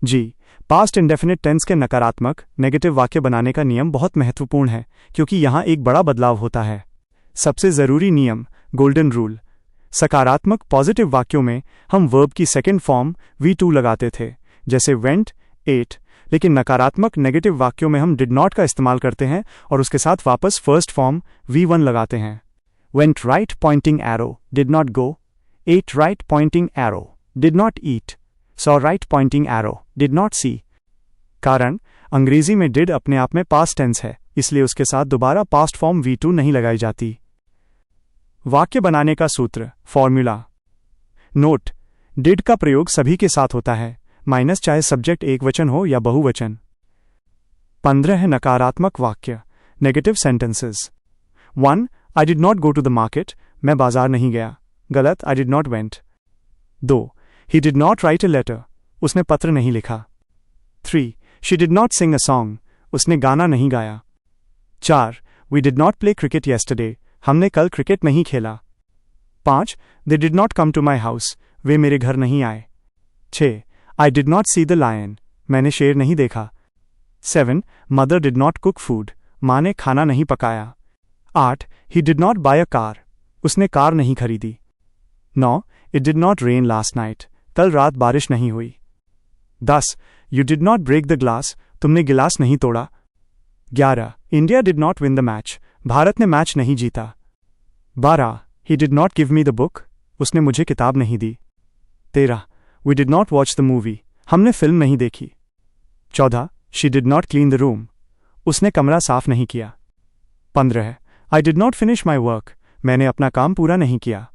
जी, past indefinite tense के नकारात्मक negative वाक्य बनाने का नियम बहुत महत्वपूर्ण है क्योंकि यहाँ एक बड़ा बदलाव होता है। सबसे ज़रूरी नियम, गोल्डन रूल। सकारात्मक पॉजिटिव वाक्यों में हम वर्ब की सेकेंड फॉर्म V2 लगाते थे, जैसे वेंट, एट, लेकिन नकारात्मक नेगेटिव वाक्यों में हम डिड नॉट का इस्तेमाल करते हैं और उसके साथ वापस फर्स्ट फॉर्म V1 लगाते हैं। Went right pointing arrow, did not go. Ate right pointing arrow, did not eat. Saw right pointing arrow, did not see. कारण, अंग्रेजी में डिड अपने आप में पास्ट टेंस है, इसलिए उसके साथ दोबारा पास्ट फॉर्म V2 नहीं लगाई जाती। वाक्य बनाने का सूत्र, फॉर्मूला। नोट, डिड का प्रयोग सभी के साथ होता है, माइनस चाहे सब्जेक्ट एक वचन हो या बहुवचन। 15 है नकारात्मक वाक्य, negative sentences. 1. I did not go to the market, मैं बाजार नहीं गया। गलत, I did not went. 2. He did not write a letter, उसने पत्र नहीं लिखा। 3. She did not sing a song, उसने गाना नहीं गाया। 4. We did not play cricket yesterday, हमने कल क्रिकेट नहीं खेला। 5. They did not come to my house, वे मेरे घर नहीं आए। 6. I did not see the lion, मैंने शेर नहीं देखा। 7. Mother did not cook food, माँ ने खाना नहीं पकाया। 8. He did not buy a car, उसने कार नहीं खरीदी। 9. It did not rain last night, कल रात बारिश नहीं हुई। 10. You did not break the glass, तुमने गिलास नहीं तोड़ा। 11. India did not win the match, Bharat ने मैच नहीं जीता। 12. ही did not give me the book, उसने मुझे किताब नहीं दी। 13. We did not watch the movie, हमने फिल्म नहीं देखी। 14. She did not clean the room, उसने कमरा साफ नहीं किया। 15. I did not finish my work, मैंने अपना काम पूरा नहीं किया।